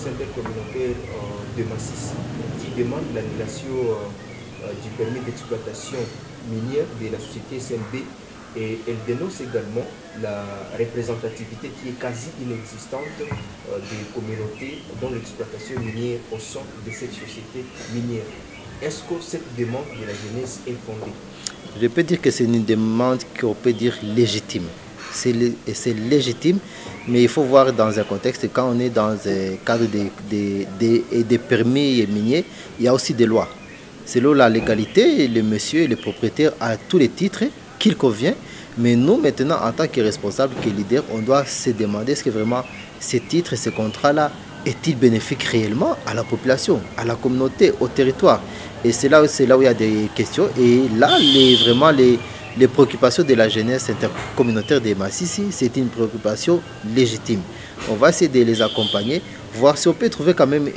jeunesse intercommunautaire de Massissi qui demande l'annulation du permis d'exploitation minière de la société SMB, et elle dénonce également la représentativité qui est quasi inexistante des communautés dans l'exploitation minière au sein de cette société minière. Est-ce que cette demande de la jeunesse est fondée? Je peux dire que c'est une demande qu'on peut dire légitime. C'est légitime, mais il faut voir dans un contexte, quand on est dans un cadre des permis miniers, il y a aussi des lois. Selon la légalité, le monsieur, le propriétaire a tous les titres qu'il convient, mais nous maintenant en tant que responsables, que leaders, on doit se demander est-ce que vraiment ces titres, ces contrats-là, est-il bénéfique réellement à la population, à la communauté, au territoire? Et c'est là où il y a des questions. Et là, les préoccupations de la jeunesse intercommunautaire de Massissi, c'est une préoccupation légitime. On va essayer de les accompagner, voir si on peut trouver quand même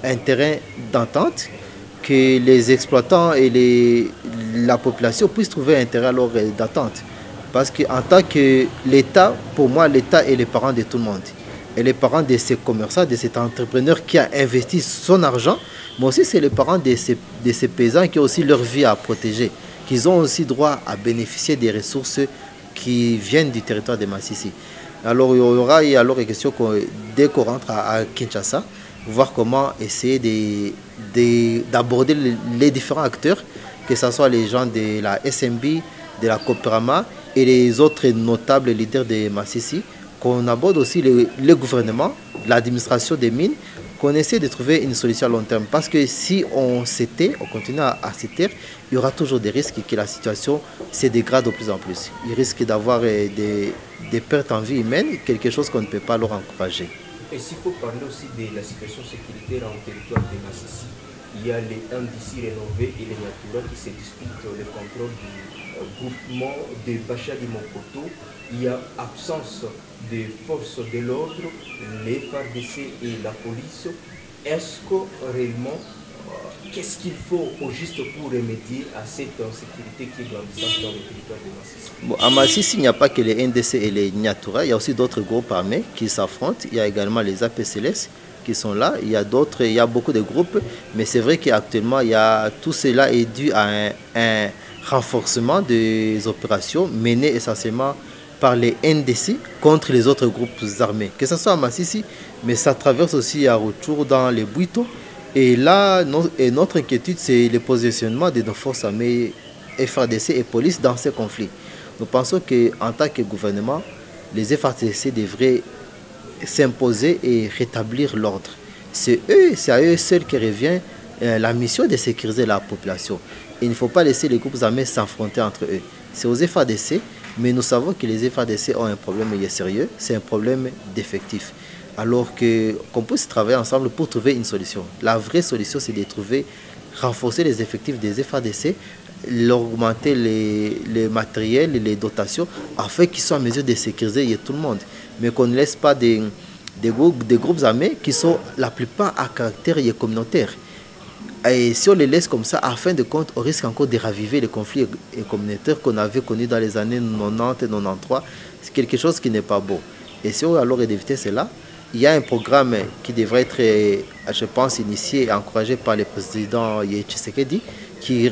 un terrain d'entente, que les exploitants et la population puissent trouver un terrain d'attente. Parce qu'en tant que l'État, pour moi, l'État est le parent de tout le monde. Et les parents de ces commerçants, de cet entrepreneur qui a investi son argent, mais aussi c'est les parents de ces paysans qui ont aussi leur vie à protéger, qui ont aussi droit à bénéficier des ressources qui viennent du territoire de Massissi. Alors il y aura alors une question dès qu'on rentre à Kinshasa, voir comment essayer d'aborder les différents acteurs, que ce soit les gens de la SMB, de la Coperama et les autres notables leaders de Massissi, qu'on aborde aussi le gouvernement, l'administration des mines, qu'on essaie de trouver une solution à long terme. Parce que si on continue à se taire, il y aura toujours des risques que la situation se dégrade de plus en plus. Il risque d'avoir des pertes en vie humaine, quelque chose qu'on ne peut pas leur encourager. Et s'il faut parler aussi de la situation sécuritaire en territoire de Massissi, il y a les NDC rénovés et les Natura qui se disputent le contrôle du groupement de Bachadi Mokoto. Il y a absence de forces de l'ordre, les FARDC et la police. Est-ce que réellement, qu'est-ce qu'il faut au juste pour remédier à cette insécurité qui est grandissante dans le territoire de Massissi? Bon, à Massissi, il n'y a pas que les NDC et les Nyatura, il y a aussi d'autres groupes armés qui s'affrontent. Il y a également les APCLS qui sont là. Il y a beaucoup de groupes, mais c'est vrai qu'actuellement, tout cela est dû à un renforcement des opérations menées essentiellement par les NDC contre les autres groupes armés, que ce soit à Massissi, mais ça traverse aussi à retour dans les Bouito. Et là, notre inquiétude, c'est le positionnement de nos forces armées, FARDC et police dans ces conflits. Nous pensons qu'en tant que gouvernement, les FARDC devraient s'imposer et rétablir l'ordre. C'est à eux seuls qui revient la mission de sécuriser la population. Il ne faut pas laisser les groupes armés s'affronter entre eux. C'est aux FARDC, mais nous savons que les FARDC ont un problème sérieux, c'est un problème d'effectifs. Alors qu'on puisse travailler ensemble pour trouver une solution. La vraie solution, c'est de renforcer les effectifs des FARDC, augmenter les matériels, les dotations, afin qu'ils soient en mesure de sécuriser tout le monde. Mais qu'on ne laisse pas des groupes armés qui sont la plupart à caractère communautaire. Et si on les laisse comme ça, à fin de compte, on risque encore de raviver les conflits communautaires qu'on avait connus dans les années 90 et 93. C'est quelque chose qui n'est pas beau. Et si on alors d'éviter cela, il y a un programme qui devrait être, je pense, initié et encouragé par le président Tshisekedi qui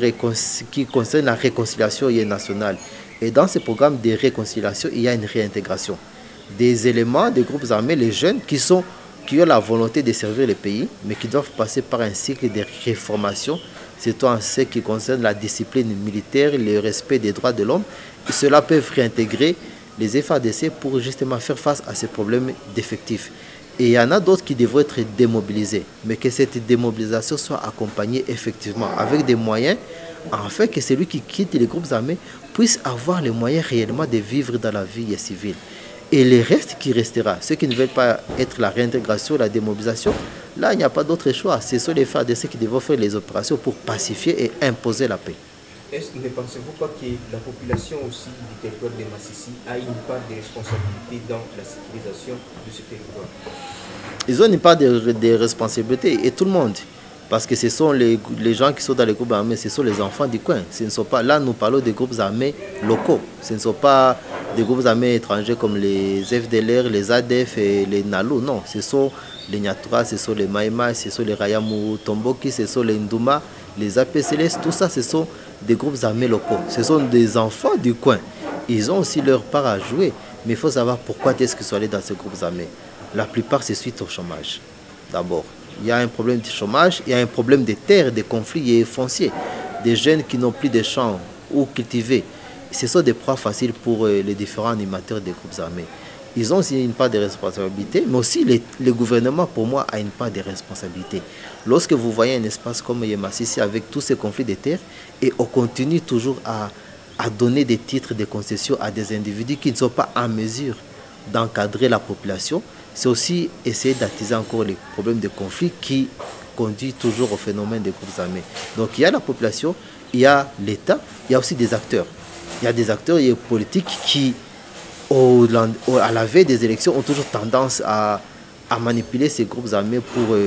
concerne la réconciliation nationale. Et dans ce programme de réconciliation, il y a une réintégration des éléments des groupes armés, les jeunes qui ont la volonté de servir le pays, mais qui doivent passer par un cycle de réformation, surtout en ce qui concerne la discipline militaire, le respect des droits de l'homme. Cela peut réintégrer les FARDC pour justement faire face à ces problèmes d'effectifs. Et il y en a d'autres qui devraient être démobilisés, mais que cette démobilisation soit accompagnée effectivement avec des moyens, afin que celui qui quitte les groupes armés puisse avoir les moyens réellement de vivre dans la vie civile. Et les restes qui restera, ceux qui ne veulent pas être la réintégration, la démobilisation, là il n'y a pas d'autre choix. Ce sont les FARDC qui devront faire les opérations pour pacifier et imposer la paix. Ne pensez-vous pas que la population aussi du territoire de Massissi a une part de responsabilité dans la sécurisation de ce territoire? Ils ont une part de responsabilité, et tout le monde. Parce que ce sont les gens qui sont dans les groupes armés, ce sont les enfants du coin. Ce ne sont pas, là, nous parlons des groupes armés locaux. Ce ne sont pas des groupes armés étrangers comme les FDLR, les ADF et les NALU. Non, ce sont les Nyatura, ce sont les Maïma, ce sont les Rayamu Tomboki, ce sont les Ndouma, les APCLS. Tout ça, ce sont des groupes armés locaux. Ce sont des enfants du coin. Ils ont aussi leur part à jouer. Mais il faut savoir pourquoi est-ce qu'ils sont allés dans ces groupes armés. La plupart, c'est suite au chômage. D'abord, il y a un problème de chômage, il y a un problème de terre, des conflits fonciers. Des jeunes qui n'ont plus de champs ou cultiver. Ce sont des proies faciles pour les différents animateurs des groupes armés. Ils ont aussi une part de responsabilité, mais aussi le gouvernement, pour moi, a une part de responsabilité. Lorsque vous voyez un espace comme Yemassissi avec tous ces conflits de terre, et on continue toujours à donner des titres de concession à des individus qui ne sont pas en mesure d'encadrer la population, c'est aussi essayer d'attiser encore les problèmes de conflit qui conduit toujours au phénomène des groupes armés. Donc il y a la population, il y a l'État, il y a aussi des acteurs. Il y a des acteurs politiques qui, à la veille des élections, ont toujours tendance à manipuler ces groupes armés pour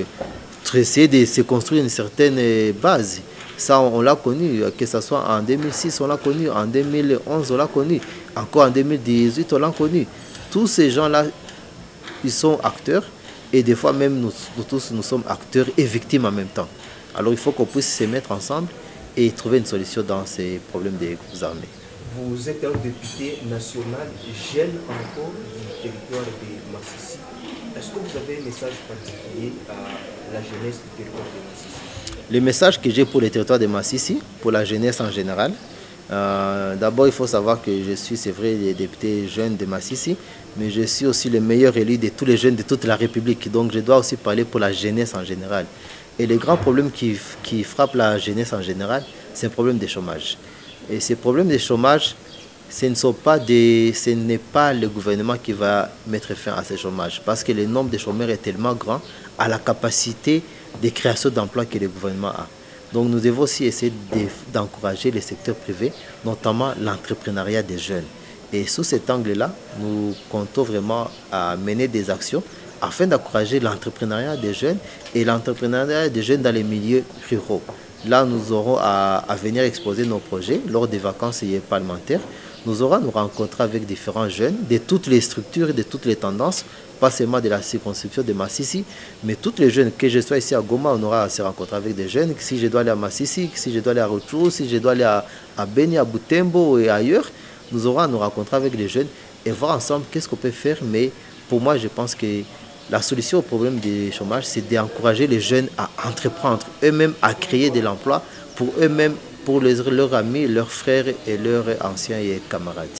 essayer de se construire une certaine base. Ça, on l'a connu, que ce soit en 2006, on l'a connu, en 2011, on l'a connu, encore en 2018, on l'a connu. Tous ces gens-là, ils sont acteurs, et des fois même nous tous, nous sommes acteurs et victimes en même temps. Alors il faut qu'on puisse se mettre ensemble et trouver une solution dans ces problèmes des groupes armés. Vous êtes un député national jeune encore du territoire de Massissi. Est-ce que vous avez un message particulier à la jeunesse du territoire de Massissi? Le message que j'ai pour le territoire de Massissi, pour la jeunesse en général, d'abord il faut savoir que je suis, c'est vrai, le député jeune de Massissi, mais je suis aussi le meilleur élu de tous les jeunes de toute la République. Donc je dois aussi parler pour la jeunesse en général. Et le grand problème qui frappe la jeunesse en général, c'est un problème de chômage. Et ces problèmes de chômage, ce n'est pas le gouvernement qui va mettre fin à ce chômage, parce que le nombre de chômeurs est tellement grand à la capacité de création d'emplois que le gouvernement a. Donc nous devons aussi essayer d'encourager le secteur privé, notamment l'entrepreneuriat des jeunes. Et sous cet angle-là, nous comptons vraiment à mener des actions afin d'encourager l'entrepreneuriat des jeunes et l'entrepreneuriat des jeunes dans les milieux ruraux. Là, nous aurons à venir exposer nos projets lors des vacances parlementaires. Nous aurons à nous rencontrer avec différents jeunes de toutes les structures, de toutes les tendances, pas seulement de la circonscription de Massissi, mais toutes les jeunes, que je sois ici à Goma, on aura à se rencontrer avec des jeunes. Si je dois aller à Massissi, si je dois aller à Rutshuru, si je dois aller à Beni, à Butembo et ailleurs, nous aurons à nous rencontrer avec les jeunes et voir ensemble qu'est-ce qu'on peut faire. Mais pour moi, je pense que la solution au problème du chômage, c'est d'encourager les jeunes à entreprendre eux-mêmes, à créer de l'emploi pour eux-mêmes, pour leurs amis, leurs frères et leurs anciens et camarades.